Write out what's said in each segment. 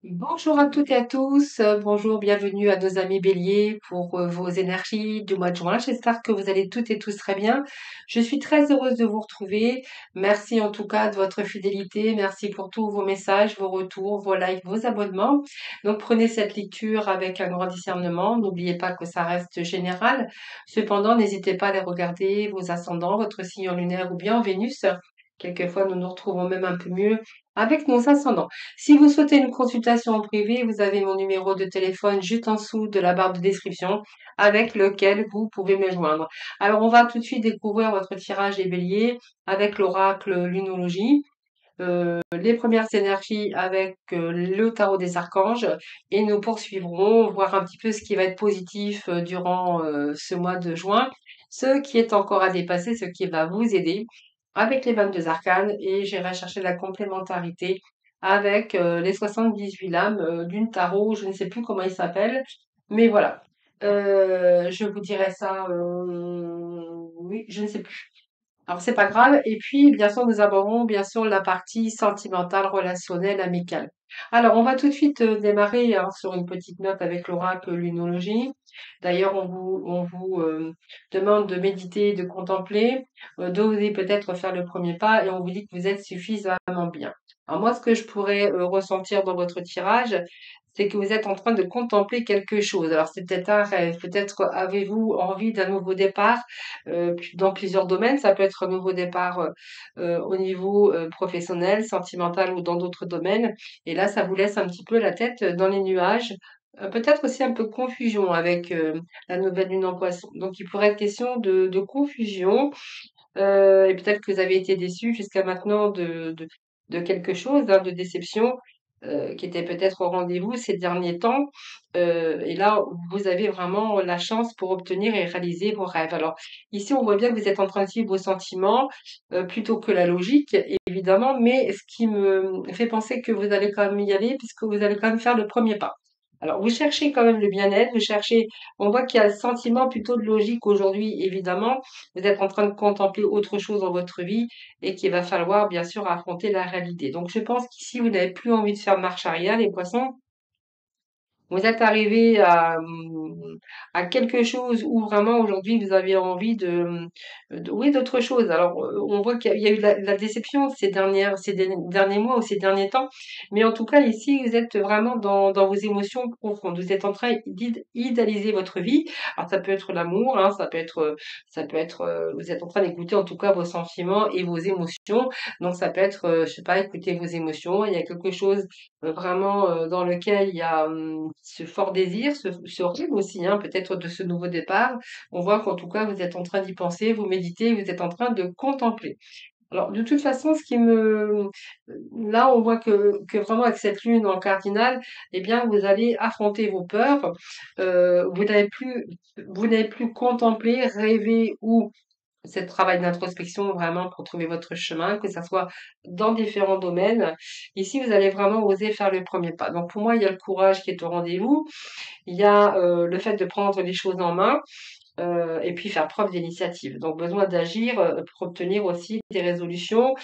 Bonjour à toutes et à tous, bonjour, bienvenue à nos amis béliers pour vos énergies du mois de juin. J'espère que vous allez toutes et tous très bien. Je suis très heureuse de vous retrouver. Merci en tout cas de votre fidélité. Merci pour tous vos messages, vos retours, vos likes, vos abonnements. Donc prenez cette lecture avec un grand discernement. N'oubliez pas que ça reste général. Cependant, n'hésitez pas à les regarder, vos ascendants, votre signe lunaire ou bien Vénus. Quelquefois, nous nous retrouvons même un peu mieux avec nos ascendants. Si vous souhaitez une consultation en privé, vous avez mon numéro de téléphone juste en dessous de la barre de description avec lequel vous pouvez me joindre. Alors, on va tout de suite découvrir votre tirage des béliers avec l'oracle Lunologie, les premières énergies avec le tarot des archanges et nous poursuivrons, voir un petit peu ce qui va être positif durant ce mois de juin, ce qui est encore à dépasser, ce qui va vous aider avec les 22 arcanes et j'irai chercher la complémentarité avec les 78 lames d'une tarot, je ne sais plus comment il s'appelle, mais voilà. Je vous dirai ça, oui, je ne sais plus. Alors c'est pas grave. Et puis, bien sûr, nous aborderons bien sûr la partie sentimentale, relationnelle, amicale. Alors, on va tout de suite démarrer hein, sur une petite note avec l'oracle Lunologie. D'ailleurs, on vous demande de méditer, de contempler, d'oser peut-être faire le premier pas et on vous dit que vous êtes suffisamment bien. Alors moi, ce que je pourrais ressentir dans votre tirage, c'est que vous êtes en train de contempler quelque chose. Alors c'est peut-être un rêve, peut-être avez-vous envie d'un nouveau départ dans plusieurs domaines. Ça peut être un nouveau départ au niveau professionnel, sentimental ou dans d'autres domaines. Et là, ça vous laisse un petit peu la tête dans les nuages. Peut-être aussi un peu de confusion avec la nouvelle lune en poisson. Donc, il pourrait être question de confusion et peut-être que vous avez été déçu jusqu'à maintenant de quelque chose, hein, de déception qui était peut-être au rendez-vous ces derniers temps. Et là, vous avez vraiment la chance pour obtenir et réaliser vos rêves. Alors, ici, on voit bien que vous êtes en train de suivre vos sentiments plutôt que la logique, évidemment, mais ce qui me fait penser que vous allez quand même y aller, puisque vous allez quand même faire le premier pas. Alors, vous cherchez quand même le bien-être, vous cherchez, on voit qu'il y a le sentiment plutôt de logique aujourd'hui, évidemment. Vous êtes en train de contempler autre chose dans votre vie et qu'il va falloir, bien sûr, affronter la réalité. Donc, je pense qu'ici, vous n'avez plus envie de faire marche arrière, les poissons. Vous êtes arrivé à quelque chose où vraiment aujourd'hui vous avez envie oui, d'autre chose. Alors, on voit qu'il y a eu la déception ces derniers mois ou ces derniers temps, mais en tout cas ici vous êtes vraiment dans vos émotions profondes. Vous êtes en train d'idéaliser votre vie. Alors ça peut être l'amour, hein, ça peut être, vous êtes en train d'écouter en tout cas vos sentiments et vos émotions. Donc ça peut être, je sais pas, écouter vos émotions. Il y a quelque chose vraiment dans lequel il y a ce fort désir, ce rêve aussi, hein, peut-être de ce nouveau départ. On voit qu'en tout cas, vous êtes en train d'y penser, vous méditez, vous êtes en train de contempler. Alors, de toute façon, là, on voit que vraiment avec cette lune en cardinal, eh bien, vous allez affronter vos peurs. Vous n'avez plus contempler, rêver ou c'est le travail d'introspection vraiment pour trouver votre chemin, que ça soit dans différents domaines. Ici, vous allez vraiment oser faire le premier pas. Donc pour moi, il y a le courage qui est au rendez-vous, il y a le fait de prendre les choses en main et puis faire preuve d'initiative. Donc besoin d'agir pour obtenir aussi des résolutions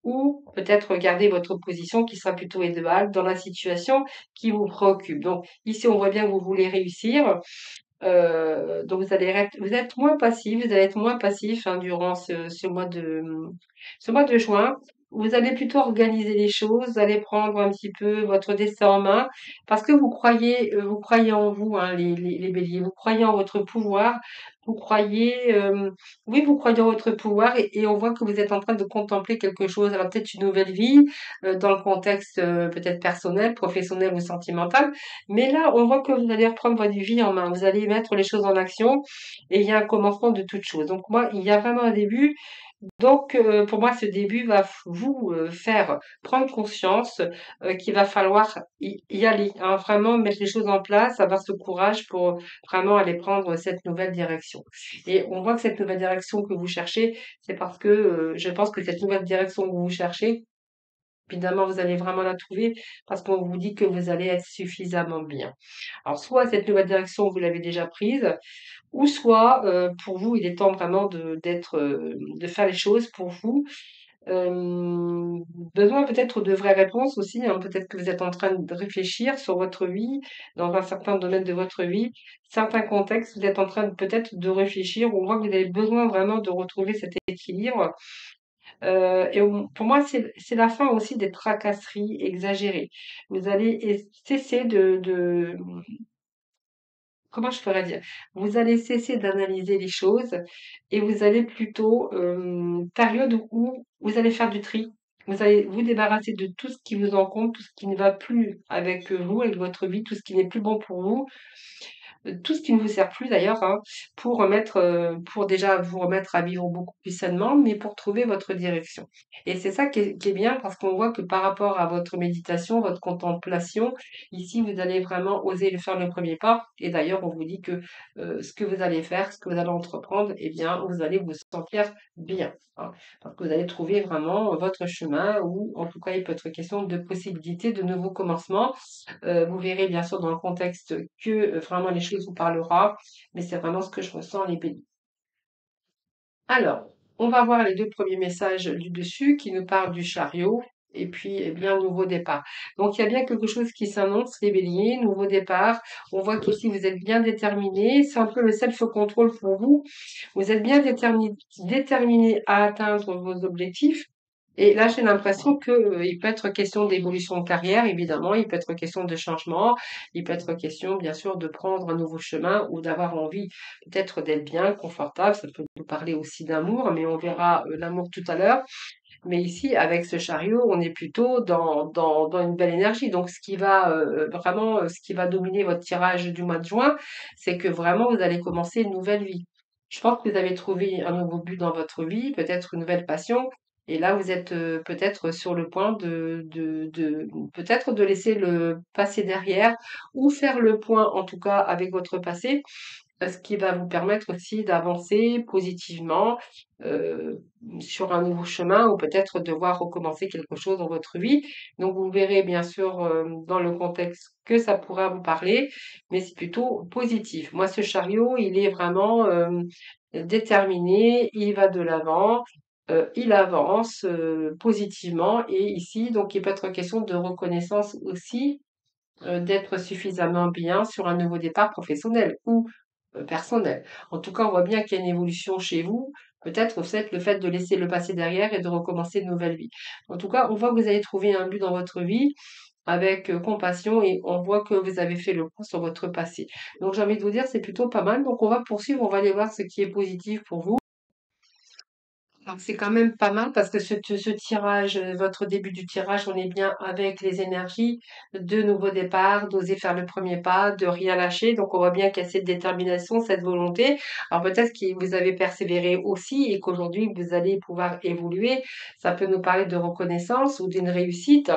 ou peut-être garder votre position qui sera plutôt idéale dans la situation qui vous préoccupe. Donc ici, on voit bien que vous voulez réussir. Donc vous êtes moins passif, vous allez être moins passif, hein, durant ce mois de juin. Vous allez plutôt organiser les choses, vous allez prendre un petit peu votre destin en main parce que vous croyez en vous, hein, les béliers, vous croyez en votre pouvoir, vous croyez, oui, vous croyez en votre pouvoir et on voit que vous êtes en train de contempler quelque chose. Alors peut-être une nouvelle vie, dans le contexte, peut-être personnel, professionnel ou sentimental. Mais là, on voit que vous allez reprendre votre vie en main. Vous allez mettre les choses en action et il y a un commencement de toute chose. Donc moi, il y a vraiment un début. Donc pour moi, ce début va vous faire prendre conscience qu'il va falloir y aller, hein, vraiment mettre les choses en place, avoir ce courage pour vraiment aller prendre cette nouvelle direction. Et on voit que cette nouvelle direction que vous cherchez, c'est parce que je pense que cette nouvelle direction que vous cherchez, évidemment, vous allez vraiment la trouver parce qu'on vous dit que vous allez être suffisamment bien. Alors, soit cette nouvelle direction, vous l'avez déjà prise, ou soit pour vous, il est temps vraiment de faire les choses pour vous Hem, besoin peut-être de vraies réponses aussi, hein. Peut-être que vous êtes en train de réfléchir sur votre vie, dans un certain domaine de votre vie, certains contextes, vous êtes en train de peut-être de réfléchir. On voit que vous avez besoin vraiment de retrouver cet équilibre. Et pour moi, c'est la fin aussi des tracasseries exagérées. Vous allez cesser de comment je pourrais dire? Vous allez cesser d'analyser les choses et vous allez plutôt, période où vous allez faire du tri. Vous allez vous débarrasser de tout ce qui vous encombre, tout ce qui ne va plus avec, vous, avec votre vie, tout ce qui n'est plus bon pour vous, tout ce qui ne vous sert plus d'ailleurs, hein, pour déjà vous remettre à vivre beaucoup plus sainement, mais pour trouver votre direction. Et c'est ça qui est bien parce qu'on voit que par rapport à votre méditation, votre contemplation, ici vous allez vraiment oser le faire le premier pas. Et d'ailleurs, on vous dit que ce que vous allez faire, ce que vous allez entreprendre, eh bien, vous allez vous sentir bien, hein, parce que vous allez trouver vraiment votre chemin, ou en tout cas, il peut être question de possibilités de nouveaux commencements. Vous verrez bien sûr dans le contexte que vraiment les choses vous parlera, mais c'est vraiment ce que je ressens les bénis. Alors, on va voir les deux premiers messages du dessus qui nous parlent du chariot et puis eh bien nouveau départ. Donc il y a bien quelque chose qui s'annonce, les béliers, nouveau départ. On voit qu'ici vous êtes bien déterminés, c'est un peu le self-control pour vous. Vous êtes bien déterminé à atteindre vos objectifs. Et là, j'ai l'impression que, il peut être question d'évolution de carrière, évidemment, il peut être question de changement, il peut être question, bien sûr, de prendre un nouveau chemin ou d'avoir envie peut-être d'être bien, confortable. Ça peut nous parler aussi d'amour, mais on verra l'amour tout à l'heure. Mais ici, avec ce chariot, on est plutôt dans une belle énergie. Donc, ce qui va vraiment, ce qui va dominer votre tirage du mois de juin, c'est que vraiment, vous allez commencer une nouvelle vie. Je pense que vous avez trouvé un nouveau but dans votre vie, peut-être une nouvelle passion. Et là, vous êtes peut-être sur le point peut-être de laisser le passé derrière ou faire le point, en tout cas, avec votre passé, ce qui va vous permettre aussi d'avancer positivement sur un nouveau chemin, ou peut-être devoir recommencer quelque chose dans votre vie. Donc vous verrez bien sûr dans le contexte que ça pourra vous parler, mais c'est plutôt positif. Moi, ce chariot, il est vraiment déterminé, il va de l'avant. Il avance positivement, et ici donc il peut être question de reconnaissance aussi, d'être suffisamment bien sur un nouveau départ professionnel ou personnel. En tout cas, on voit bien qu'il y a une évolution chez vous. Peut-être le fait de laisser le passé derrière et de recommencer une nouvelle vie. En tout cas, on voit que vous avez trouvé un but dans votre vie avec compassion, et on voit que vous avez fait le point sur votre passé. Donc j'ai envie de vous dire, c'est plutôt pas mal. Donc on va poursuivre, on va aller voir ce qui est positif pour vous. Alors, c'est quand même pas mal parce que ce tirage, votre début du tirage, on est bien avec les énergies de nouveau départ, d'oser faire le premier pas, de rien lâcher. Donc, on voit bien qu'il y a cette détermination, cette volonté. Alors, peut-être que vous avez persévéré aussi et qu'aujourd'hui, vous allez pouvoir évoluer. Ça peut nous parler de reconnaissance ou d'une réussite,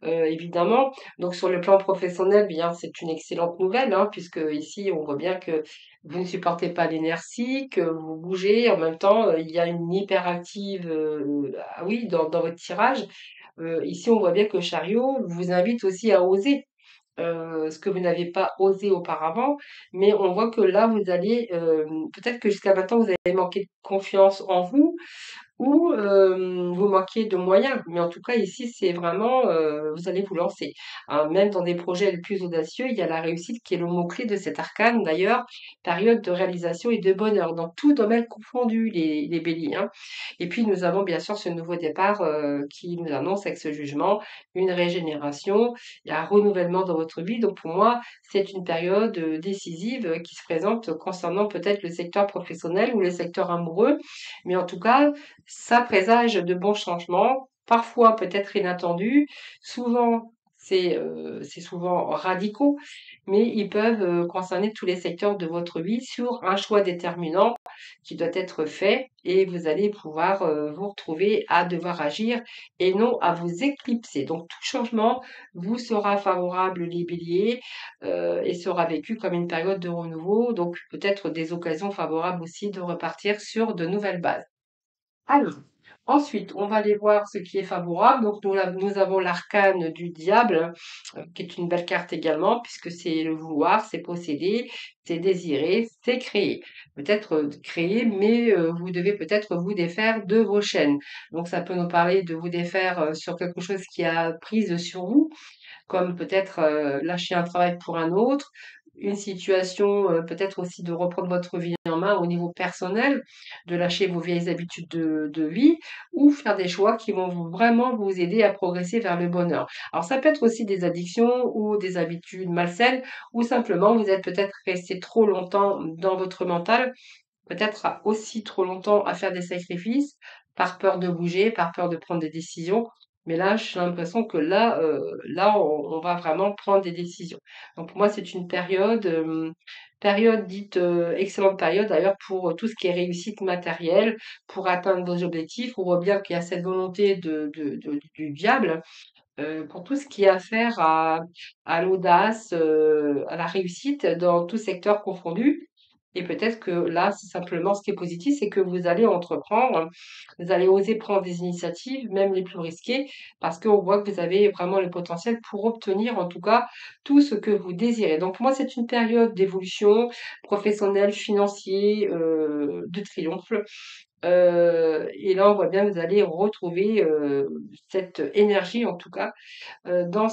évidemment. Donc, sur le plan professionnel, bien, c'est une excellente nouvelle, hein, puisque ici, on voit bien que vous ne supportez pas l'inertie, que vous bougez. En même temps, il y a une hyperactive, ah oui, dans votre tirage. Ici, on voit bien que le chariot vous invite aussi à oser, ce que vous n'avez pas osé auparavant. Mais on voit que là, vous allez, peut-être que jusqu'à maintenant, vous avez manqué de confiance en vous, ou vous manquiez de moyens. Mais en tout cas, ici, c'est vraiment, vous allez vous lancer. Hein, même dans des projets les plus audacieux, il y a la réussite qui est le mot-clé de cet arcane d'ailleurs, période de réalisation et de bonheur, dans tout domaine confondu, les béliers, hein. Et puis nous avons bien sûr ce nouveau départ qui nous annonce avec ce jugement une régénération, il y a un renouvellement dans votre vie. Donc pour moi, c'est une période décisive qui se présente concernant peut-être le secteur professionnel ou le secteur amoureux. Mais en tout cas, ça présage de bons changements, parfois peut-être inattendus, souvent c'est souvent radicaux, mais ils peuvent concerner tous les secteurs de votre vie sur un choix déterminant qui doit être fait, et vous allez pouvoir vous retrouver à devoir agir et non à vous éclipser. Donc tout changement vous sera favorable, les béliers, et sera vécu comme une période de renouveau, donc peut-être des occasions favorables aussi de repartir sur de nouvelles bases. Alors, Ensuite, on va aller voir ce qui est favorable. Donc, nous avons l'arcane du diable, qui est une belle carte également, puisque c'est le vouloir, c'est posséder, c'est désirer, c'est créer. Peut-être créer, mais vous devez peut-être vous défaire de vos chaînes. Donc, ça peut nous parler de vous défaire sur quelque chose qui a prise sur vous, comme peut-être lâcher un travail pour un autre, une situation peut-être aussi de reprendre votre vie en main au niveau personnel, de lâcher vos vieilles habitudes de vie ou faire des choix qui vont vraiment vous aider à progresser vers le bonheur. Alors ça peut être aussi des addictions ou des habitudes malsaines ou simplement vous êtes peut-être resté trop longtemps dans votre mental, peut-être aussi trop longtemps à faire des sacrifices par peur de bouger, par peur de prendre des décisions. Mais là, j'ai l'impression que là, on va vraiment prendre des décisions. Donc pour moi, c'est une période dite excellente période d'ailleurs pour tout ce qui est réussite matérielle, pour atteindre vos objectifs. On voit bien qu'il y a cette volonté du diable pour tout ce qui a affaire à l'audace, à la réussite dans tout secteur confondu. Et peut-être que là, c'est simplement ce qui est positif, c'est que vous allez entreprendre, vous allez oser prendre des initiatives, même les plus risquées, parce qu'on voit que vous avez vraiment le potentiel pour obtenir, en tout cas, tout ce que vous désirez. Donc, pour moi, c'est une période d'évolution professionnelle, financière, de triomphe. Et là, on voit bien que vous allez retrouver cette énergie, en tout cas, dans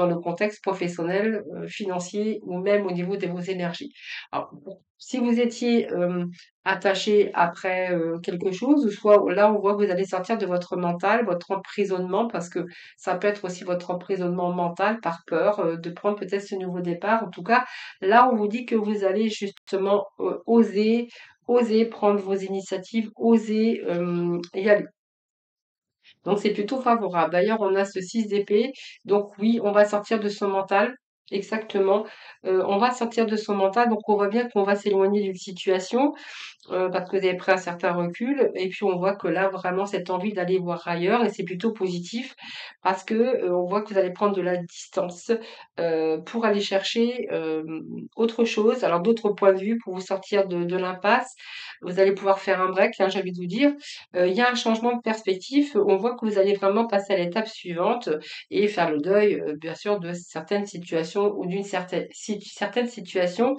le contexte professionnel, financier ou même au niveau de vos énergies. Alors, si vous étiez attaché après quelque chose, ou soit là on voit que vous allez sortir de votre mental, votre emprisonnement, parce que ça peut être aussi votre emprisonnement mental par peur de prendre peut-être ce nouveau départ. En tout cas, là on vous dit que vous allez justement oser prendre vos initiatives, oser y aller. Donc c'est plutôt favorable. D'ailleurs, on a ce 6 d'épée. Donc oui, on va sortir de son mental. Exactement. On va sortir de son mental. Donc on voit bien qu'on va s'éloigner d'une situation parce que vous avez pris un certain recul. Et puis on voit que là, vraiment, cette envie d'aller voir ailleurs, et c'est plutôt positif parce que on voit que vous allez prendre de la distance pour aller chercher autre chose, alors d'autres points de vue pour vous sortir de l'impasse. Vous allez pouvoir faire un break, hein, j'ai envie de vous dire. Il y a un changement de perspective. On voit que vous allez vraiment passer à l'étape suivante et faire le deuil, bien sûr, de certaines situations ou d'une certaine situation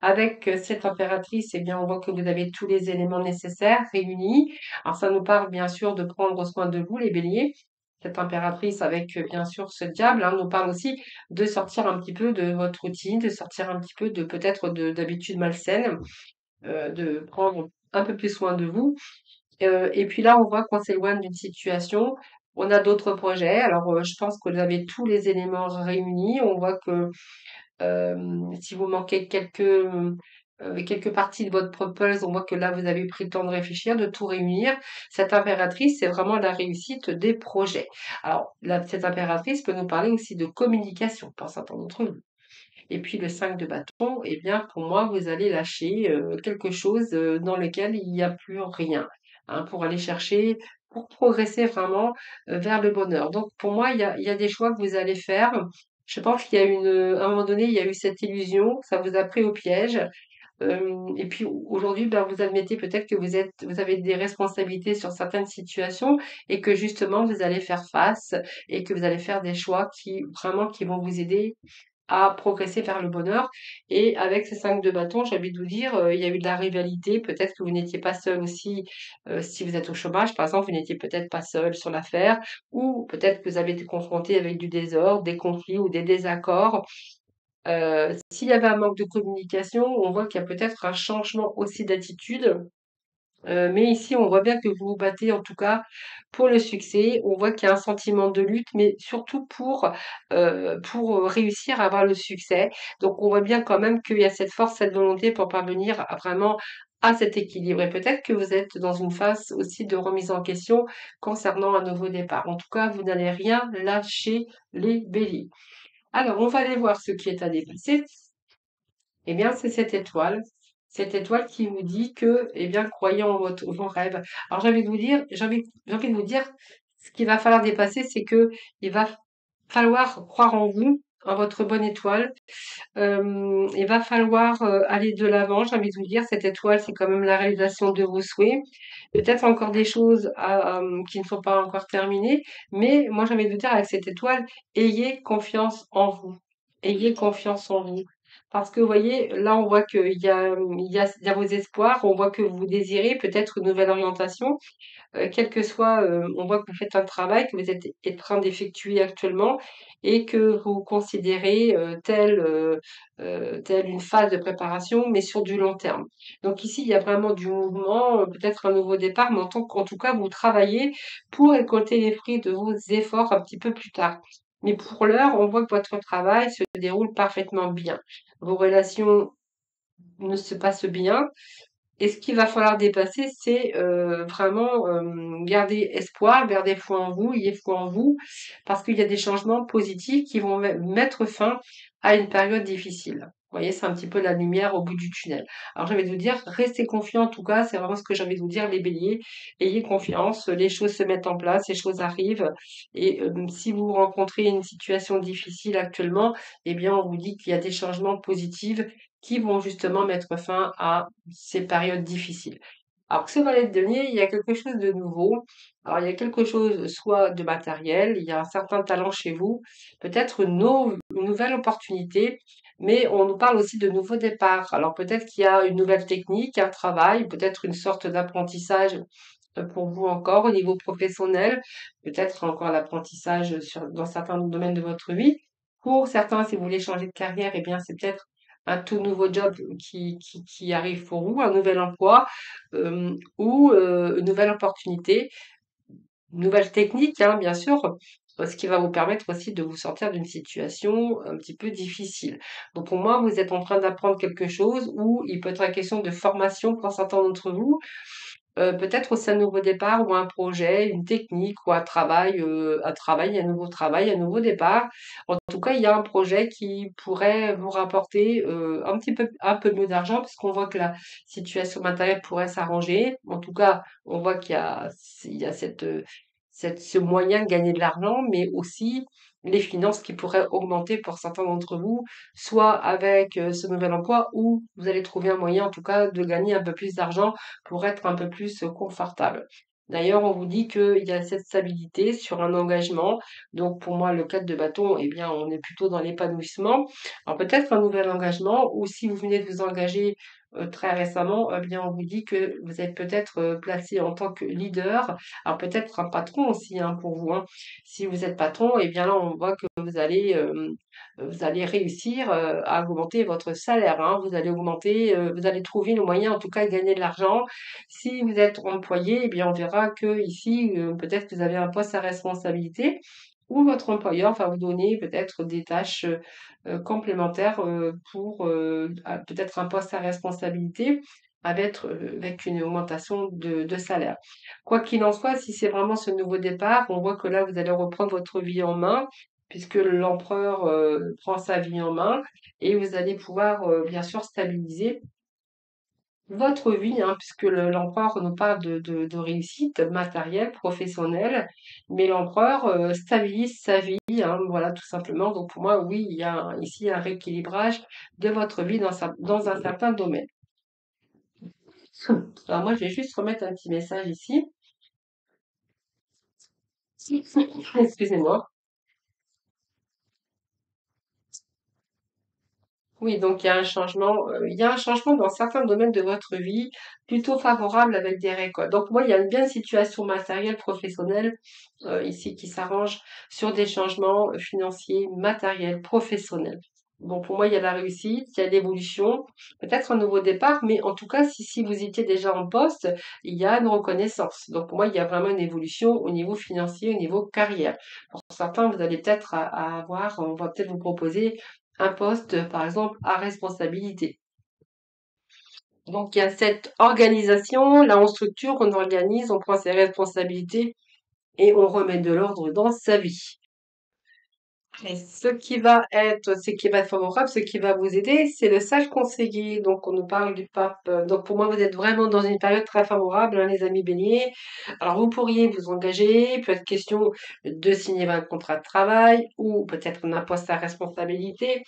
avec cette impératrice, eh bien, on voit que vous avez tous les éléments nécessaires réunis. Alors, ça nous parle bien sûr de prendre soin de vous, les béliers. Cette impératrice avec bien sûr ce diable nous parle aussi de sortir un petit peu de votre routine, de sortir un petit peu de peut-être d'habitudes malsaines, de prendre un peu plus soin de vous. Et puis là, on voit qu'on s'éloigne d'une situation. On a d'autres projets. Alors, je pense que vous avez tous les éléments réunis. On voit que si vous manquez quelques parties de votre propose, on voit que là, vous avez pris le temps de réfléchir, de tout réunir. Cette impératrice, c'est vraiment la réussite des projets. Alors, cette impératrice peut nous parler aussi de communication pour certains d'entre vous. Et puis le 5 de bâton, eh bien, pour moi, vous allez lâcher quelque chose dans lequel il n'y a plus rien, hein, pour aller chercher, pour progresser vraiment vers le bonheur. Donc, pour moi, il y a des choix que vous allez faire. Je pense qu'il y a à un moment donné, il y a eu cette illusion, ça vous a pris au piège. Et puis aujourd'hui, ben, vous admettez peut-être que vous avez des responsabilités sur certaines situations et que justement vous allez faire face et que vous allez faire des choix qui vont vous aider à progresser vers le bonheur. Et avec ces 5 de bâton, j'ai envie de vous dire, il y a eu de la rivalité. Peut-être que vous n'étiez pas seul aussi, si vous êtes au chômage, par exemple, vous n'étiez peut-être pas seul sur l'affaire, ou peut-être que vous avez été confronté avec du désordre, des conflits ou des désaccords. S'il y avait un manque de communication, on voit qu'il y a peut-être un changement aussi d'attitude. Mais ici, on voit bien que vous vous battez en tout cas pour le succès. On voit qu'il y a un sentiment de lutte, mais surtout pour réussir à avoir le succès. Donc on voit bien quand même qu'il y a cette force, cette volonté pour parvenir vraiment à cet équilibre. Et peut-être que vous êtes dans une phase aussi de remise en question concernant un nouveau départ. En tout cas, vous n'allez rien lâcher, les béliers. Alors, on va aller voir ce qui est à dépasser. Eh bien, c'est cette étoile qui vous dit que, eh bien, croyez en vos rêves. Alors, j'ai envie de vous dire, ce qu'il va falloir dépasser, c'est que il va falloir croire en vous, en votre bonne étoile. Il va falloir aller de l'avant, j'ai envie de vous dire. Cette étoile, c'est quand même la réalisation de vos souhaits. Peut-être encore des choses qui ne sont pas encore terminées, mais moi, j'ai envie de vous dire, avec cette étoile, ayez confiance en vous. Ayez confiance en vous. Parce que vous voyez, là, on voit qu'il y a vos espoirs, on voit que vous désirez peut-être une nouvelle orientation. Quel que soit, on voit que vous faites un travail que vous êtes en train d'effectuer actuellement et que vous considérez telle une phase de préparation, mais sur du long terme. Donc ici, il y a vraiment du mouvement, peut-être un nouveau départ, mais en tout cas, vous travaillez pour récolter les fruits de vos efforts un petit peu plus tard. Mais pour l'heure, on voit que votre travail se déroule parfaitement bien. Vos relations ne se passent bien. Et ce qu'il va falloir dépasser, c'est vraiment garder espoir, garder foi en vous, ayez foi en vous, parce qu'il y a des changements positifs qui vont mettre fin à une période difficile. Vous voyez, c'est un petit peu la lumière au bout du tunnel. Alors j'ai envie de vous dire, restez confiants en tout cas, c'est vraiment ce que j'ai envie de vous dire, les béliers, ayez confiance, les choses se mettent en place, les choses arrivent, et si vous rencontrez une situation difficile actuellement, eh bien on vous dit qu'il y a des changements positifs qui vont justement mettre fin à ces périodes difficiles. Alors que ce valet de denier, il y a quelque chose de nouveau. Alors il y a quelque chose soit de matériel, il y a un certain talent chez vous, peut-être une nouvelle opportunité, mais on nous parle aussi de nouveaux départs. Alors peut-être qu'il y a une nouvelle technique, un travail, peut-être une sorte d'apprentissage pour vous encore au niveau professionnel, peut-être encore l'apprentissage dans certains domaines de votre vie. Pour certains, si vous voulez changer de carrière, eh bien c'est peut-être un tout nouveau job qui arrive pour vous, un nouvel emploi ou une nouvelle opportunité, une nouvelle technique, hein, bien sûr, ce qui va vous permettre aussi de vous sortir d'une situation un petit peu difficile. Donc pour moi, vous êtes en train d'apprendre quelque chose ou il peut être la question de formation pour certains d'entre vous. Peut-être aussi un nouveau départ ou un projet, une technique ou un nouveau départ. En tout cas, il y a un projet qui pourrait vous rapporter, un peu mieux d'argent puisqu'on voit que la situation matérielle pourrait s'arranger. En tout cas, on voit qu'il y a ce moyen de gagner de l'argent, mais aussi les finances qui pourraient augmenter pour certains d'entre vous, soit avec, ce nouvel emploi ou vous allez trouver un moyen, en tout cas, de gagner un peu plus d'argent pour être un peu plus confortable. D'ailleurs, on vous dit qu'il y a cette stabilité sur un engagement. Donc, pour moi, le 4 de bâton, eh bien, on est plutôt dans l'épanouissement. Alors, peut-être un nouvel engagement, ou si vous venez de vous engager très récemment, eh bien, on vous dit que vous êtes peut-être placé en tant que leader. Alors, peut-être un patron aussi, hein, pour vous, hein. Si vous êtes patron, eh bien là, on voit que vous allez réussir à augmenter votre salaire, hein. Vous allez trouver le moyen, en tout cas, de gagner de l'argent. Si vous êtes employé, eh bien, on verra que ici, peut-être que vous avez un poste à responsabilité ou votre employeur va vous donner peut-être des tâches complémentaires pour peut-être un poste à responsabilité avec une augmentation de salaire. Quoi qu'il en soit, si c'est vraiment ce nouveau départ, on voit que là, vous allez reprendre votre vie en main puisque l'empereur prend sa vie en main et vous allez pouvoir bien sûr stabiliser votre vie, hein, puisque l'empereur nous parle de réussite matérielle, professionnelle, mais l'empereur stabilise sa vie, hein, voilà, tout simplement. Donc pour moi, oui, il y a ici un rééquilibrage de votre vie dans un certain domaine. Alors moi, je vais juste remettre un petit message ici. Excusez-moi. Oui, donc il y a un changement dans certains domaines de votre vie, plutôt favorable avec des récoltes. Donc moi, il y a une bien situation matérielle, professionnelle ici qui s'arrange sur des changements financiers, matériels, professionnels. Bon, pour moi, il y a la réussite, il y a l'évolution, peut-être un nouveau départ, mais en tout cas, si vous étiez déjà en poste, il y a une reconnaissance. Donc pour moi, il y a vraiment une évolution au niveau financier, au niveau carrière. Pour certains, vous allez peut-être avoir, on va peut-être vous proposer un poste, par exemple, à responsabilité. Donc, il y a cette organisation, là, on structure, on organise, on prend ses responsabilités et on remet de l'ordre dans sa vie. Et ce qui va être favorable, ce qui va vous aider, c'est le sage conseiller. Donc, on nous parle du pape. Donc, pour moi, vous êtes vraiment dans une période très favorable, hein, les amis béliers. Alors, vous pourriez vous engager, peut-être question de signer un contrat de travail ou peut-être un poste à responsabilité.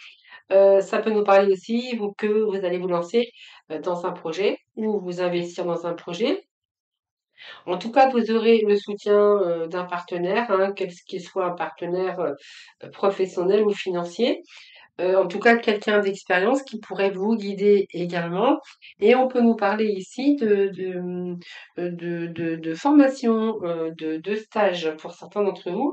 Ça peut nous parler aussi, que vous allez vous lancer dans un projet ou vous investir dans un projet. En tout cas, vous aurez le soutien d'un partenaire, hein, qu'il soit un partenaire professionnel ou financier. En tout cas, quelqu'un d'expérience qui pourrait vous guider également. Et on peut nous parler ici de formation, de stage pour certains d'entre vous.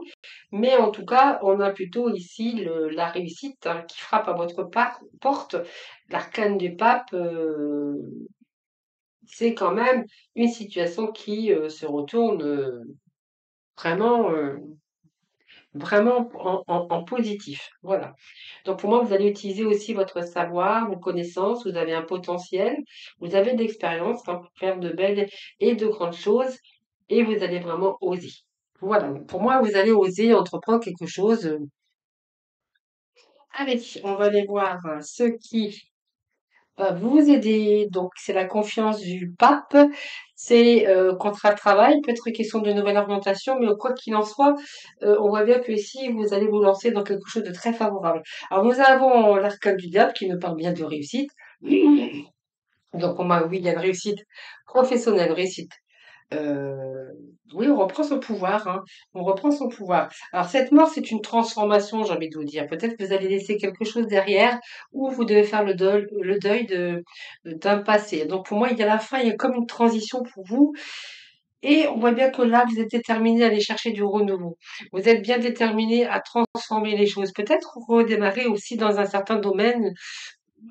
Mais en tout cas, on a plutôt ici la réussite, hein, qui frappe à votre porte. L'arcane du pape, c'est quand même une situation qui se retourne vraiment, vraiment en positif. Voilà. Donc pour moi, vous allez utiliser aussi votre savoir, vos connaissances, vous avez un potentiel, vous avez de l'expérience, hein, pour faire de belles et de grandes choses et vous allez vraiment oser. Voilà. Pour moi, vous allez oser entreprendre quelque chose. Allez, on va aller voir ce qui va vous aider. Donc, c'est la confiance du pape. C'est contrat de travail, peut-être question de nouvelle orientation, mais quoi qu'il en soit, on voit bien que ici, vous allez vous lancer dans quelque chose de très favorable. Alors, nous avons l'arcane du diable qui nous parle bien de réussite. Donc, oui, il y a une réussite professionnelle, réussite oui, on reprend son pouvoir, hein. On reprend son pouvoir. Alors, cette mort, c'est une transformation, j'ai envie de vous dire. Peut-être que vous allez laisser quelque chose derrière ou vous devez faire le deuil d'un passé. Donc, pour moi, il y a la fin, il y a comme une transition pour vous. Et on voit bien que là, vous êtes déterminé à aller chercher du renouveau. Vous êtes bien déterminé à transformer les choses. Peut-être redémarrer aussi dans un certain domaine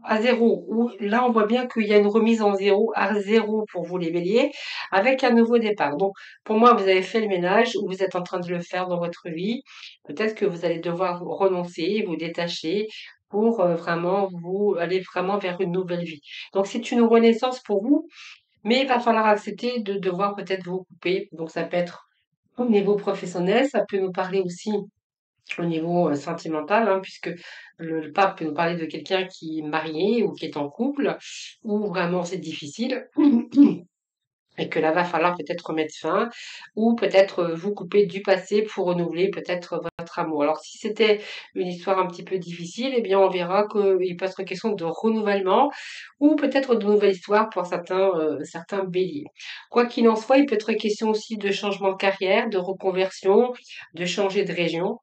à zéro. Où là, on voit bien qu'il y a une remise en zéro, à zéro pour vous les béliers, avec un nouveau départ. Donc, pour moi, vous avez fait le ménage ou vous êtes en train de le faire dans votre vie. Peut-être que vous allez devoir vous renoncer, vous détacher pour vraiment vous aller vraiment vers une nouvelle vie. Donc, c'est une renaissance pour vous, mais il va falloir accepter de devoir peut-être vous couper. Donc, ça peut être au niveau professionnel, ça peut nous parler aussi au niveau sentimental, hein, puisque le pape peut nous parler de quelqu'un qui est marié ou qui est en couple, où vraiment c'est difficile et que là va falloir peut-être remettre fin ou peut-être vous couper du passé pour renouveler peut-être votre amour. Alors si c'était une histoire un petit peu difficile, eh bien on verra qu'il peut être question de renouvellement ou peut-être de nouvelles histoires pour certains béliers. Quoi qu'il en soit, il peut être question aussi de changement de carrière, de reconversion, de changer de région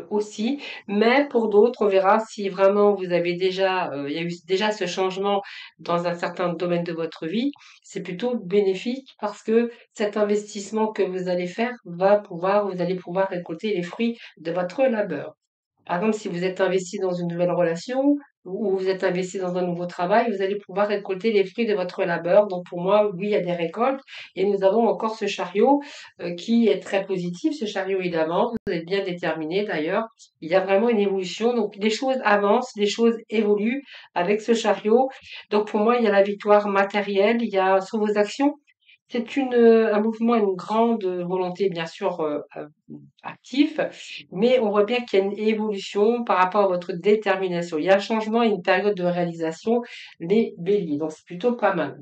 aussi, mais pour d'autres, on verra si vraiment vous avez déjà, il y a eu déjà ce changement dans un certain domaine de votre vie, c'est plutôt bénéfique parce que cet investissement que vous allez faire vous allez pouvoir récolter les fruits de votre labeur. Par exemple, si vous êtes investi dans une nouvelle relation ou vous êtes investi dans un nouveau travail, vous allez pouvoir récolter les fruits de votre labeur. Donc pour moi, oui, il y a des récoltes. Et nous avons encore ce chariot qui est très positif. Ce chariot, il avance. Vous êtes bien déterminé d'ailleurs. Il y a vraiment une évolution. Donc les choses avancent, les choses évoluent avec ce chariot. Donc pour moi, il y a la victoire matérielle, il y a sur vos actions. C'est un mouvement, une grande volonté, bien sûr, actif, mais on voit bien qu'il y a une évolution par rapport à votre détermination. Il y a un changement et une période de réalisation, les béliers. Donc, c'est plutôt pas mal.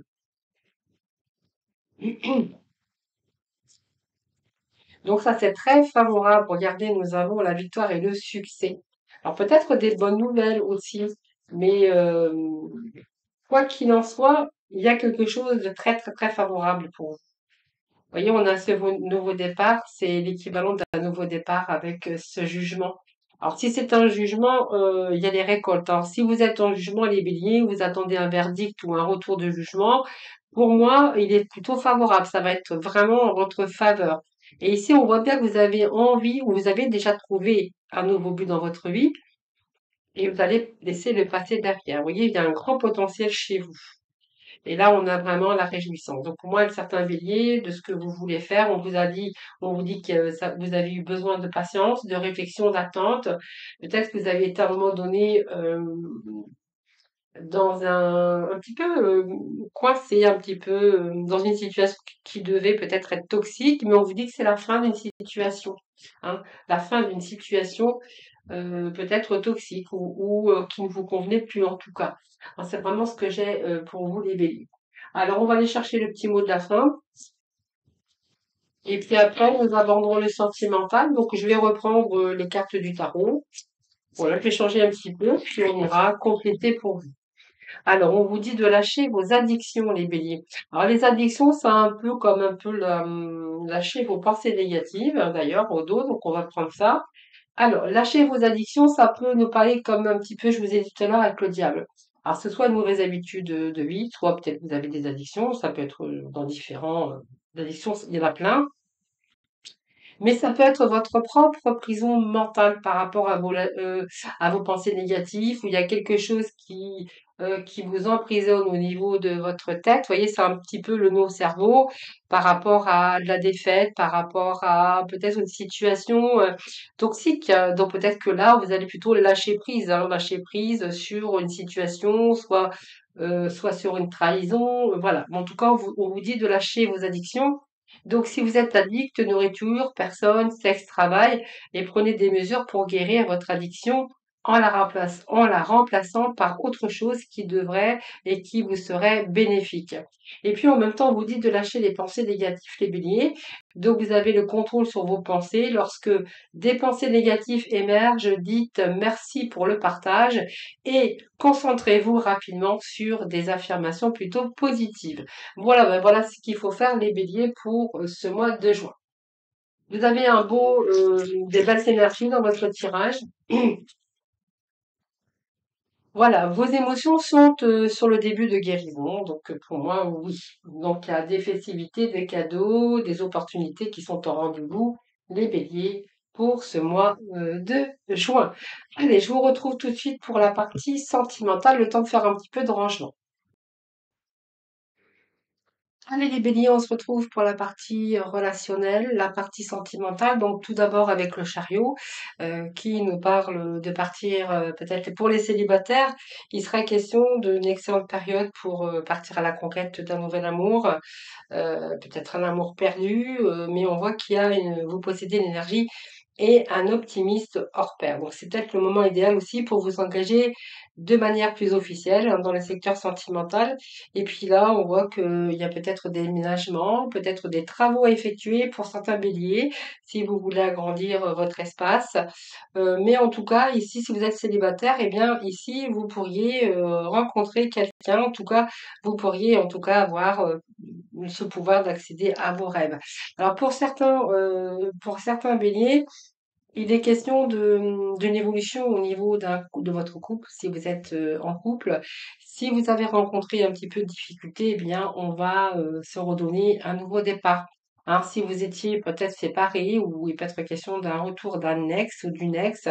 Donc, ça, c'est très favorable. Regardez, nous avons la victoire et le succès. Alors, peut-être des bonnes nouvelles aussi, mais quoi qu'il en soit, il y a quelque chose de très, très, très favorable pour vous. Voyez, on a ce nouveau départ, c'est l'équivalent d'un nouveau départ avec ce jugement. Alors, si c'est un jugement, il y a les récoltes. Alors, si vous êtes en jugement, les béliers, vous attendez un verdict ou un retour de jugement, pour moi, il est plutôt favorable. Ça va être vraiment en votre faveur. Et ici, on voit bien que vous avez envie ou vous avez déjà trouvé un nouveau but dans votre vie et vous allez laisser le passé derrière. Vous voyez, il y a un grand potentiel chez vous. Et là, on a vraiment la réjouissance. Donc, pour moi, certains béliers, de ce que vous voulez faire, on vous dit que vous avez eu besoin de patience, de réflexion, d'attente. Peut-être que vous avez été à un moment donné dans un petit peu coincé, un petit peu dans une situation qui devait peut-être être toxique, mais on vous dit que c'est la fin d'une situation, hein, la fin d'une situation peut-être toxique ou qui ne vous convenait plus en tout cas. Alors, c'est vraiment ce que j'ai pour vous les béliers. Alors on va aller chercher le petit mot de la fin. Et puis après, nous aborderons le sentimental. Donc, je vais reprendre les cartes du tarot. Voilà, je vais changer un petit peu, puis on ira compléter pour vous. Alors, on vous dit de lâcher vos addictions, les béliers. Alors, les addictions, c'est un peu comme un peu lâcher vos pensées négatives, hein, d'ailleurs, au dos. Donc, on va prendre ça. Alors, lâcher vos addictions, ça peut nous parler comme un petit peu, je vous ai dit tout à l'heure, avec le diable. Alors, ce soit une mauvaise habitude de vie, soit peut-être vous avez des addictions, ça peut être dans différents addictions, il y en a plein. Mais ça peut être votre propre prison mentale par rapport à vos pensées négatives, où il y a quelque chose qui vous emprisonne au niveau de votre tête. Vous voyez, c'est un petit peu le nœud au cerveau par rapport à de la défaite, par rapport à peut-être une situation toxique. Donc peut-être que là, vous allez plutôt lâcher prise, hein, lâcher prise sur une situation, soit sur une trahison. Voilà. Mais en tout cas, on vous dit de lâcher vos addictions. Donc, si vous êtes addict, nourriture, personne, sexe, travail, et prenez des mesures pour guérir votre addiction en la remplaçant par autre chose qui devrait et qui vous serait bénéfique. Et puis, en même temps, on vous dit de lâcher les pensées négatives, les béliers. Donc, vous avez le contrôle sur vos pensées. Lorsque des pensées négatives émergent, dites merci pour le partage et concentrez-vous rapidement sur des affirmations plutôt positives. Voilà, ben voilà ce qu'il faut faire les béliers pour ce mois de juin. Vous avez des belles énergies dans votre tirage. Voilà, vos émotions sont sur le début de guérison, donc pour moi, oui. Donc il y a des festivités, des cadeaux, des opportunités qui sont en rendez-vous, les béliers, pour ce mois de juin. Allez, je vous retrouve tout de suite pour la partie sentimentale, le temps de faire un petit peu de rangement. Allez les béliers, on se retrouve pour la partie relationnelle, la partie sentimentale. Donc tout d'abord avec le chariot qui nous parle de partir peut-être pour les célibataires. Il serait question d'une excellente période pour partir à la conquête d'un nouvel amour, peut-être un amour perdu, mais on voit vous possédez l'énergie et un optimiste hors pair. Donc c'est peut-être le moment idéal aussi pour vous engager de manière plus officielle hein, dans le secteur sentimental. Et puis là, on voit qu'il y a peut-être des ménagements, peut-être des travaux à effectuer pour certains béliers, si vous voulez agrandir votre espace. Mais en tout cas, ici, si vous êtes célibataire, eh bien, ici, vous pourriez rencontrer quelqu'un. En tout cas, vous pourriez, en tout cas, avoir ce pouvoir d'accéder à vos rêves. Alors, pour certains béliers, il est question d'une évolution au niveau de votre couple, si vous êtes en couple. Si vous avez rencontré un petit peu de difficultés, eh bien, on va se redonner un nouveau départ. Hein, si vous étiez peut-être séparés ou il peut être question d'un retour d'un ex ou d'une ex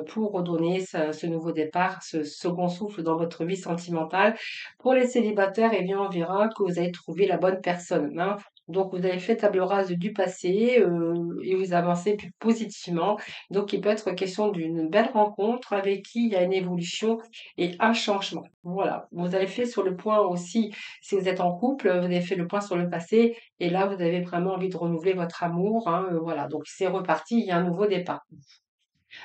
pour redonner ce nouveau départ, ce second souffle dans votre vie sentimentale. Pour les célibataires, eh bien, on verra que vous avez trouvé la bonne personne. Hein. Donc, vous avez fait table rase du passé et vous avancez plus positivement. Donc, il peut être question d'une belle rencontre avec qui il y a une évolution et un changement. Voilà. Vous avez fait sur le point aussi, si vous êtes en couple, vous avez fait le point sur le passé et là, vous avez vraiment envie de renouveler votre amour. Hein, voilà. Donc, c'est reparti, il y a un nouveau départ.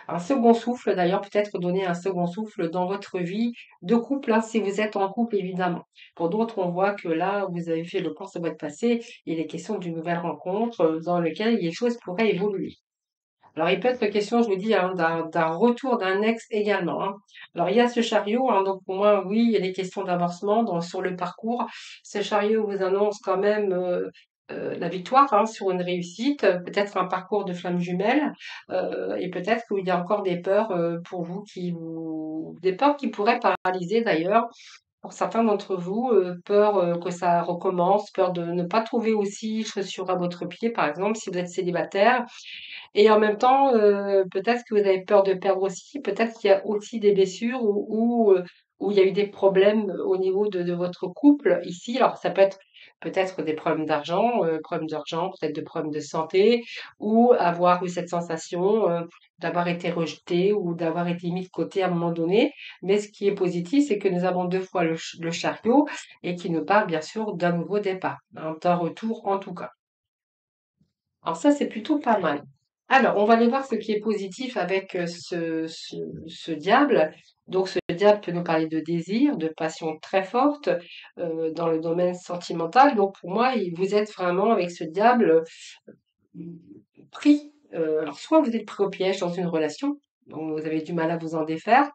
Un second souffle, d'ailleurs, peut-être donner un second souffle dans votre vie de couple, hein, si vous êtes en couple, évidemment. Pour d'autres, on voit que là, vous avez fait le point sur votre passé, il est question d'une nouvelle rencontre dans laquelle les choses pourraient évoluer. Alors, il peut être question, je vous dis, hein, d'un retour d'un ex également. Hein. Alors, il y a ce chariot, hein, donc pour moi, oui, il y a des questions d'avancement sur le parcours. Ce chariot vous annonce quand même la victoire hein, sur une réussite, peut-être un parcours de flamme jumelle, et peut-être qu'il y a encore des peurs pour vous des peurs qui pourraient paralyser d'ailleurs. Pour certains d'entre vous, peur que ça recommence, peur de ne pas trouver aussi chaussures à votre pied, par exemple, si vous êtes célibataire, et en même temps, peut-être que vous avez peur de perdre aussi, peut-être qu'il y a aussi des blessures où il y a eu des problèmes au niveau de votre couple ici. Alors, ça peut être peut-être des problèmes d'argent, peut-être des problèmes de santé, ou avoir eu cette sensation d'avoir été rejeté ou d'avoir été mis de côté à un moment donné. Mais ce qui est positif, c'est que nous avons deux fois le chariot et qui nous parle bien sûr d'un nouveau départ, hein, d'un retour en tout cas. Alors ça, c'est plutôt pas mal. Alors, on va aller voir ce qui est positif avec ce diable. Donc, ce diable peut nous parler de désir, de passion très forte dans le domaine sentimental. Donc, pour moi, vous êtes vraiment avec ce diable pris. Alors, soit vous êtes pris au piège dans une relation, donc vous avez du mal à vous en défaire,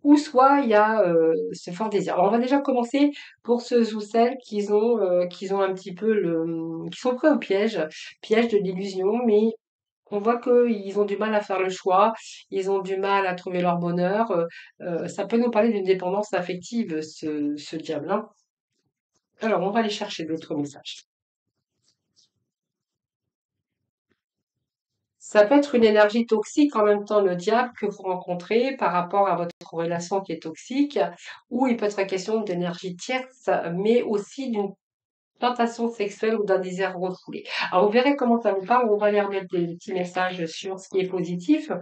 ou soit il y a ce fort désir. Alors, on va déjà commencer pour ceux ou celles qui ont un petit peu qui sont pris au piège de l'illusion, mais on voit qu'ils ont du mal à faire le choix, ils ont du mal à trouver leur bonheur. Ça peut nous parler d'une dépendance affective, ce diable, hein. Alors, on va aller chercher d'autres messages. Ça peut être une énergie toxique en même temps, le diable que vous rencontrez par rapport à votre relation qui est toxique, ou il peut être question d'énergie tierce, mais aussi d'une tentation sexuelle ou d'un désir refoulé. Alors, vous verrez comment ça vous parle. On va aller remettre des petits messages sur ce qui est positif.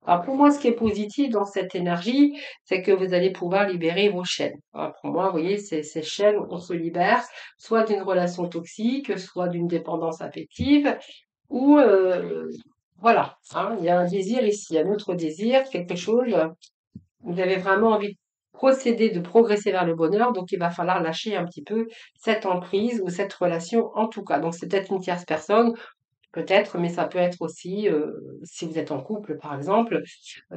Alors, pour moi, ce qui est positif dans cette énergie, c'est que vous allez pouvoir libérer vos chaînes. Alors, pour moi, vous voyez, ces chaînes, on se libère soit d'une relation toxique, soit d'une dépendance affective, ou voilà, hein, il y a un désir ici, un autre désir, quelque chose. Vous avez vraiment envie de procéder, de progresser vers le bonheur, donc il va falloir lâcher un petit peu cette emprise ou cette relation en tout cas. Donc c'est peut-être une tierce personne, peut-être, mais ça peut être aussi, si vous êtes en couple par exemple,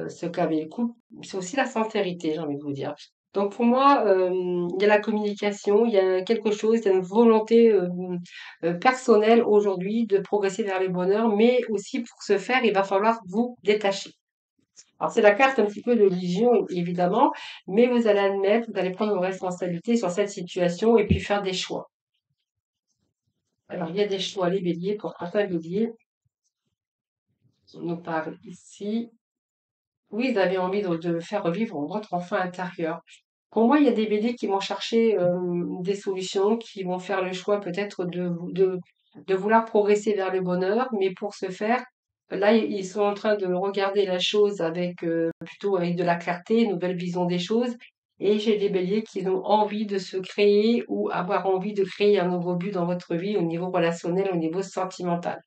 ce qu'avait le couple, c'est aussi la sincérité, j'ai envie de vous dire. Donc pour moi, il y a la communication, il y a quelque chose, il y a une volonté personnelle aujourd'hui de progresser vers le bonheur, mais aussi pour ce faire, il va falloir vous détacher. Alors, c'est la carte un petit peu de l'illusion, évidemment, mais vous allez admettre, vous allez prendre vos responsabilités sur cette situation et puis faire des choix. Alors, il y a des choix, les béliers, pour certains béliers, on nous parle ici. Oui, vous avez envie de faire revivre votre enfant intérieur. Pour moi, il y a des béliers qui vont chercher des solutions, qui vont faire le choix peut-être de vouloir progresser vers le bonheur, mais pour ce faire, là, ils sont en train de regarder la chose avec plutôt avec de la clarté, une nouvelle vision des choses. Et j'ai des béliers qui ont envie de se créer ou avoir envie de créer un nouveau but dans votre vie au niveau relationnel, au niveau sentimental.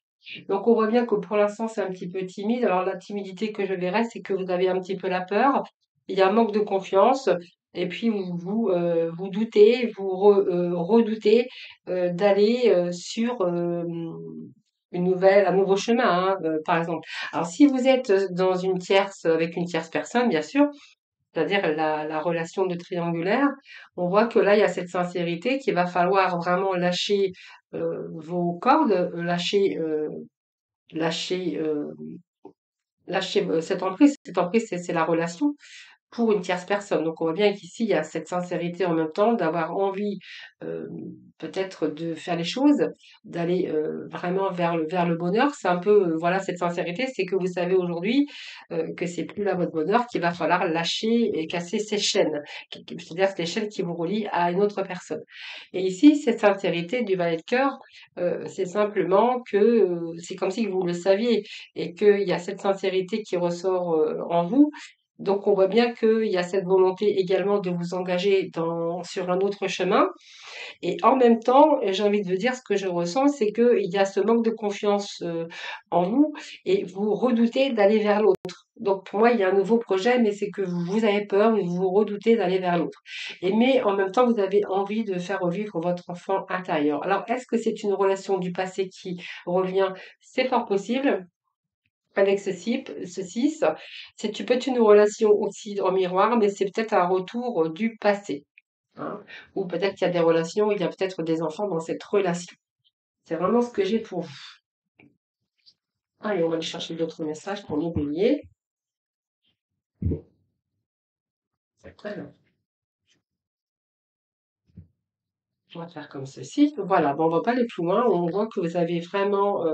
Donc on voit bien que pour l'instant c'est un petit peu timide. Alors la timidité que je verrais, c'est que vous avez un petit peu la peur, il y a un manque de confiance, et puis vous doutez, redoutez d'aller sur un nouveau chemin, hein, par exemple. Alors si vous êtes dans une tierce, avec une tierce personne, bien sûr, c'est-à-dire la relation de triangulaire, on voit que là il y a cette sincérité qu'il va falloir vraiment lâcher vos cordes, lâcher, lâcher cette emprise. Cette emprise, c'est la relation pour une tierce personne. Donc on voit bien qu'ici, il y a cette sincérité en même temps, d'avoir envie peut-être de faire les choses, d'aller vraiment vers le bonheur. C'est un peu, voilà, cette sincérité, c'est que vous savez aujourd'hui que c'est plus là votre bonheur, qu'il va falloir lâcher et casser ces chaînes, c'est-à-dire les chaînes qui vous relient à une autre personne. Et ici, cette sincérité du valet de cœur, c'est simplement que c'est comme si vous le saviez et qu'il y a cette sincérité qui ressort en vous. Donc, on voit bien qu'il y a cette volonté également de vous engager sur un autre chemin. Et en même temps, j'ai envie de vous dire, ce que je ressens, c'est qu'il y a ce manque de confiance en vous et vous redoutez d'aller vers l'autre. Donc, pour moi, il y a un nouveau projet, mais c'est que vous avez peur, vous redoutez d'aller vers l'autre. Mais en même temps, vous avez envie de faire revivre votre enfant intérieur. Alors, est-ce que c'est une relation du passé qui revient? C'est fort possible avec ce 6. C'est peut être une relation aussi en miroir, mais c'est peut-être un retour du passé, hein. Ou peut-être qu'il y a des relations, il y a peut-être des enfants dans cette relation. C'est vraiment ce que j'ai pour vous. Allez, on va aller chercher d'autres messages pour nous bélier. Alors, on va faire comme ceci. Voilà, bon, on va pas aller plus loin. On voit que vous avez vraiment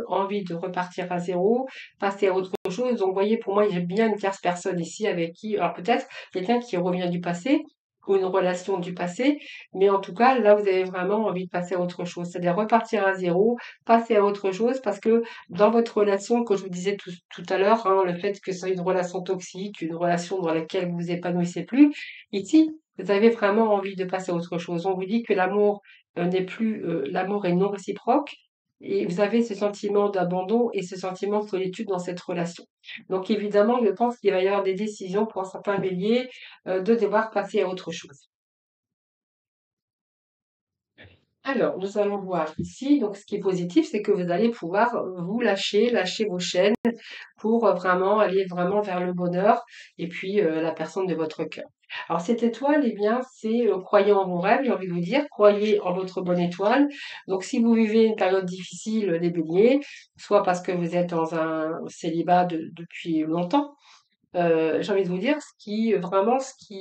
envie de repartir à zéro, passer à autre chose. Donc, vous voyez, pour moi, il y a bien une tierce personne ici avec qui, alors peut-être quelqu'un qui revient du passé, ou une relation du passé, mais en tout cas, là, vous avez vraiment envie de passer à autre chose, c'est-à-dire repartir à zéro, passer à autre chose, parce que dans votre relation, comme je vous disais tout à l'heure, hein, le fait que ce soit une relation toxique, une relation dans laquelle vous vous épanouissez plus, ici, vous avez vraiment envie de passer à autre chose. On vous dit que l'amour n'est plus, l'amour est non réciproque, et vous avez ce sentiment d'abandon et ce sentiment de solitude dans cette relation. Donc évidemment, je pense qu'il va y avoir des décisions pour certains béliers de devoir passer à autre chose. Alors, nous allons voir ici, donc ce qui est positif, c'est que vous allez pouvoir vous lâcher vos chaînes pour vraiment aller vraiment vers le bonheur et puis la personne de votre cœur. Alors cette étoile, eh bien, c'est croyez en vos rêves, j'ai envie de vous dire, croyez en votre bonne étoile. Donc si vous vivez une période difficile, les béliers, soit parce que vous êtes dans un célibat depuis longtemps, j'ai envie de vous dire, ce qui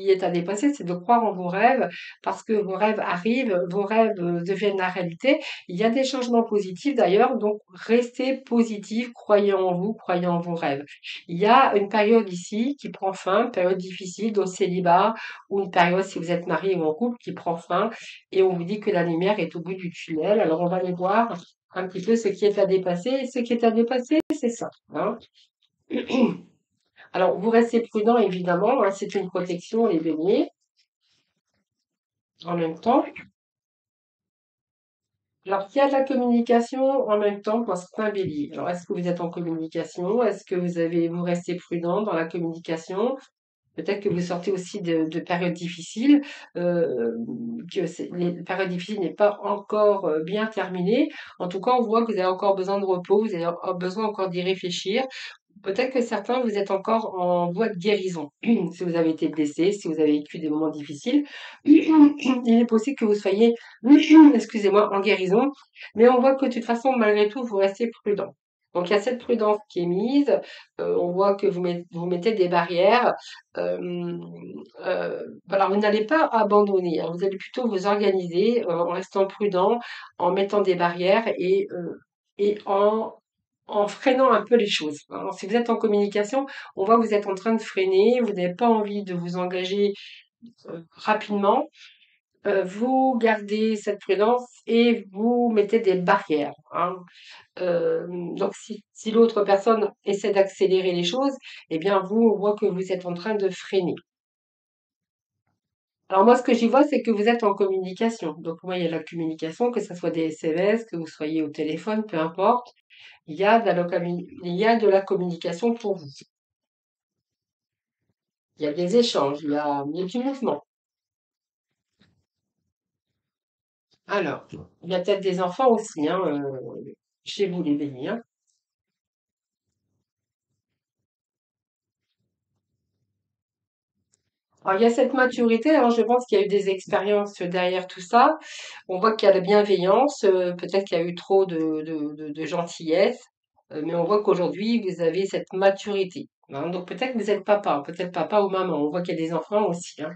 est à dépasser, c'est de croire en vos rêves, parce que vos rêves arrivent, vos rêves deviennent la réalité. Il y a des changements positifs d'ailleurs, donc restez positif, croyez en vous, croyez en vos rêves. Il y a une période ici qui prend fin, une période difficile de célibat, ou une période si vous êtes marié ou en couple qui prend fin, et on vous dit que la lumière est au bout du tunnel. Alors on va aller voir un petit peu ce qui est à dépasser. Et ce qui est à dépasser, c'est ça, hein. Alors, vous restez prudent, évidemment, hein, c'est une protection, les béliers, en même temps. Alors, il y a de la communication en même temps pour certains béliers. Alors, est-ce que vous êtes en communication? Est-ce que vous restez prudent dans la communication? Peut-être que vous sortez aussi de périodes difficiles, euh, les périodes difficiles n'est pas encore bien terminée. En tout cas, on voit que vous avez encore besoin de repos, vous avez besoin encore d'y réfléchir. Peut-être que certains, vous êtes encore en voie de guérison. Si vous avez été blessé, si vous avez vécu des moments difficiles, il est possible que vous soyez, excusez-moi, en guérison. Mais on voit que de toute façon, malgré tout, vous restez prudent. Donc, il y a cette prudence qui est mise. On voit que vous mettez des barrières. Euh, alors, vous n'allez pas abandonner, hein. Vous allez plutôt vous organiser en restant prudent, en mettant des barrières et en freinant un peu les choses, hein. Si vous êtes en communication, on voit que vous êtes en train de freiner, vous n'avez pas envie de vous engager rapidement. Vous gardez cette prudence et vous mettez des barrières, hein. Donc si l'autre personne essaie d'accélérer les choses, eh bien vous, on voit que vous êtes en train de freiner. Alors moi, ce que j'y vois, c'est que vous êtes en communication. Donc moi, il y a la communication, que ce soit des SMS, que vous soyez au téléphone, peu importe. Il y a de la communication pour vous. Il y a des échanges, il y a du mouvement. Alors, il y a peut-être des enfants aussi, hein, chez vous, les bénis, hein. Alors, il y a cette maturité, alors je pense qu'il y a eu des expériences derrière tout ça. On voit qu'il y a la bienveillance, peut-être qu'il y a eu trop de gentillesse, mais on voit qu'aujourd'hui, vous avez cette maturité, hein. Donc peut-être que vous êtes papa, peut-être papa ou maman. On voit qu'il y a des enfants aussi, hein.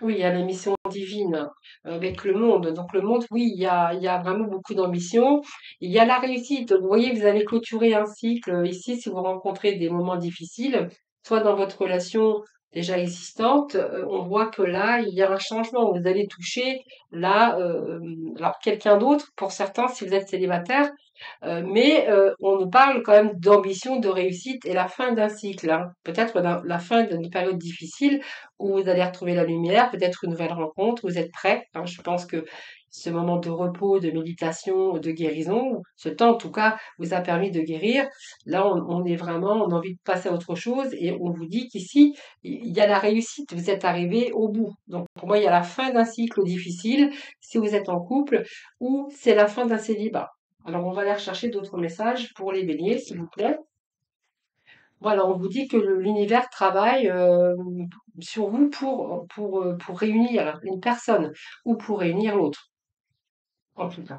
Oui, il y a la mission divine avec le monde. Donc le monde, oui, il y a vraiment beaucoup d'ambition. Il y a la réussite. Vous voyez, vous allez clôturer un cycle ici si vous rencontrez des moments difficiles, soit dans votre relation déjà existante. On voit que là, il y a un changement. Vous allez toucher là, alors quelqu'un d'autre, pour certains, si vous êtes célibataire, mais on nous parle quand même d'ambition, de réussite et la fin d'un cycle, hein. Peut-être la fin d'une période difficile où vous allez retrouver la lumière, peut-être une nouvelle rencontre, vous êtes prêts, hein. Je pense que ce moment de repos, de méditation, de guérison, ce temps en tout cas vous a permis de guérir. Là, on est vraiment, on a envie de passer à autre chose et on vous dit qu'ici, il y a la réussite, vous êtes arrivé au bout. Donc pour moi, il y a la fin d'un cycle difficile si vous êtes en couple ou c'est la fin d'un célibat. Alors, on va aller rechercher d'autres messages pour les béliers, s'il vous plaît. Voilà, on vous dit que l'univers travaille sur vous pour réunir une personne ou pour réunir l'autre, en tout cas.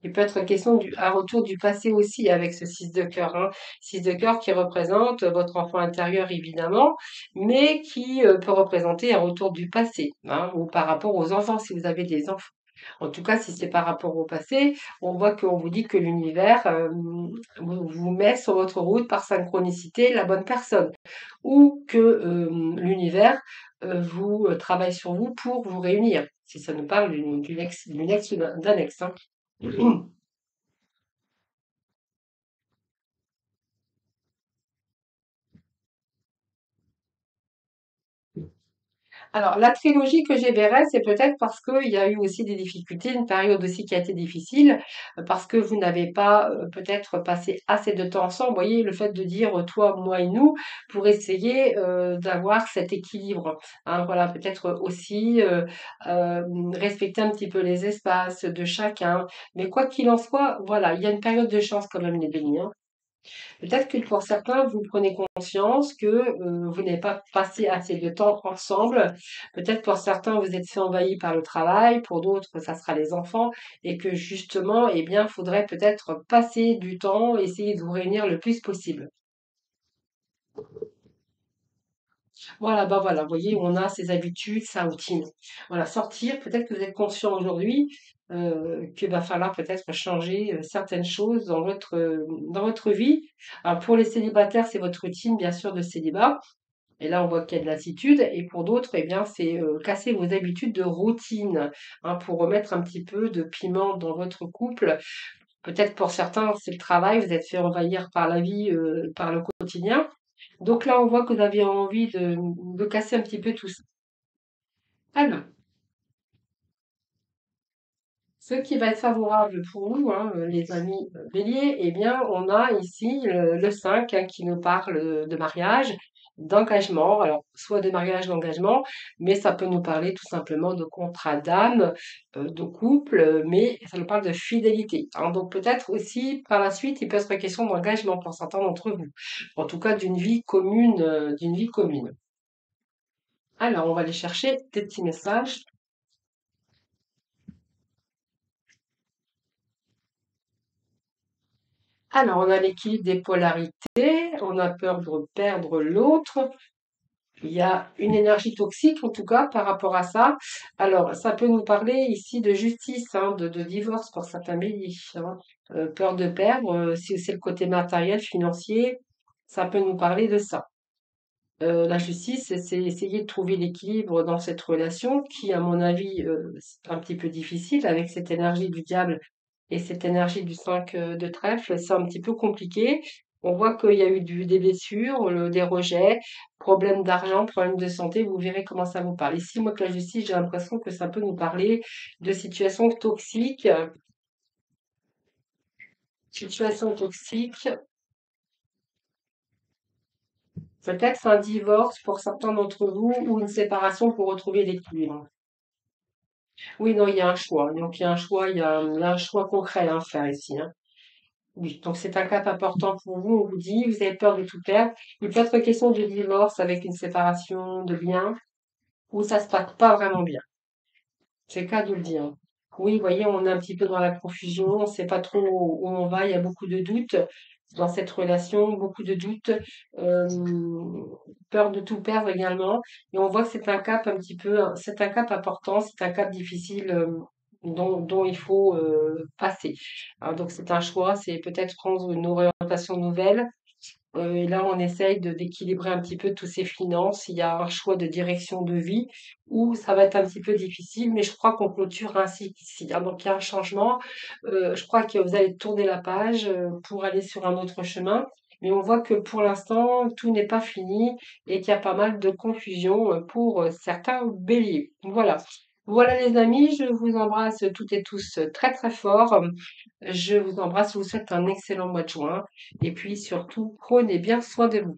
Il peut être question un retour du passé aussi avec ce 6 de cœur, hein. 6 de cœur qui représente votre enfant intérieur, évidemment, mais qui peut représenter un retour du passé, hein, ou par rapport aux enfants, si vous avez des enfants. En tout cas, si c'est par rapport au passé, on voit qu'on vous dit que l'univers vous met sur votre route par synchronicité la bonne personne, ou que l'univers vous travaille sur vous pour vous réunir. Si ça nous parle d'une ex ou d'un ex, hein. Alors, la trilogie que j'éverrais, c'est peut-être parce qu'il y a eu aussi des difficultés, une période aussi qui a été difficile, parce que vous n'avez pas peut-être passé assez de temps ensemble. Vous voyez, le fait de dire toi, moi et nous, pour essayer d'avoir cet équilibre. Hein, voilà, peut-être aussi euh, respecter un petit peu les espaces de chacun. Mais quoi qu'il en soit, voilà, il y a une période de chance quand même, les bénis, hein. Peut-être que pour certains, vous prenez conscience que vous n'avez pas passé assez de temps ensemble. Peut-être pour certains, vous êtes fait envahir par le travail, pour d'autres, ça sera les enfants, et que justement, eh bien, faudrait peut-être passer du temps, essayer de vous réunir le plus possible. Voilà, bah voilà, vous voyez, on a ses habitudes, sa routine. Voilà, sortir, peut-être que vous êtes conscient aujourd'hui qu'il va falloir peut-être changer certaines choses dans votre vie. Alors pour les célibataires, c'est votre routine, bien sûr, de célibat. Et là, on voit qu'il y a de lassitude. Et pour d'autres, eh bien, c'est casser vos habitudes de routine, hein, pour remettre un petit peu de piment dans votre couple. Peut-être pour certains, c'est le travail, vous êtes fait envahir par la vie, par le quotidien. Donc là, on voit que vous avez envie de casser un petit peu tout ça. Alors, ce qui va être favorable pour vous, hein, les amis béliers, eh bien, on a ici le 5 hein, qui nous parle de mariage, d'engagement, alors soit de mariage, d'engagement, mais ça peut nous parler tout simplement de contrat d'âme, de couple, mais ça nous parle de fidélité, hein. Donc peut-être aussi par la suite, il peut être question d'engagement pour certains d'entre vous, en tout cas d'une vie commune. Alors, on va aller chercher des petits messages. Alors, on a l'équilibre des polarités, on a peur de perdre l'autre. Il y a une énergie toxique, en tout cas, par rapport à ça. Alors, ça peut nous parler ici de justice, hein, de divorce pour certains béliers, hein. Peur de perdre, si c'est le côté matériel, financier, ça peut nous parler de ça. La justice, c'est essayer de trouver l'équilibre dans cette relation qui, à mon avis, c'est un petit peu difficile avec cette énergie du diable et cette énergie du 5 de trèfle. C'est un petit peu compliqué. On voit qu'il y a eu des blessures, des rejets, problèmes d'argent, problèmes de santé. Vous verrez comment ça vous parle. Ici, moi, que la justice, j'ai l'impression que ça peut nous parler de situations toxiques, peut-être un divorce pour certains d'entre vous ou une séparation pour retrouver l'équilibre. Oui, non, il y a un choix. Donc, il y a un choix, il y a un choix concret à faire ici, hein. Oui, donc c'est un cap important pour vous. On vous dit, vous avez peur de tout perdre. Il peut être question de divorce avec une séparation de biens où ça se passe pas vraiment bien. C'est le cas de le dire. Oui, vous voyez, on est un petit peu dans la confusion. On ne sait pas trop où on va. Il y a beaucoup de doutes dans cette relation, beaucoup de doutes, euh, peur de tout perdre également. Et on voit que c'est un cap un petit peu, c'est un cap important, c'est un cap difficile dont il faut passer. Hein, donc c'est un choix, c'est peut-être prendre une orientation nouvelle. Et là, on essaye d'équilibrer un petit peu tous ces finances. Il y a un choix de direction de vie où ça va être un petit peu difficile, mais je crois qu'on clôture ainsi ici, hein. Donc il y a un changement. Je crois que vous allez tourner la page pour aller sur un autre chemin. Mais on voit que pour l'instant, tout n'est pas fini et qu'il y a pas mal de confusion pour certains béliers. Voilà. Voilà les amis, je vous embrasse toutes et tous très très fort. Je vous embrasse, je vous souhaite un excellent mois de juin et puis surtout, prenez bien soin de vous.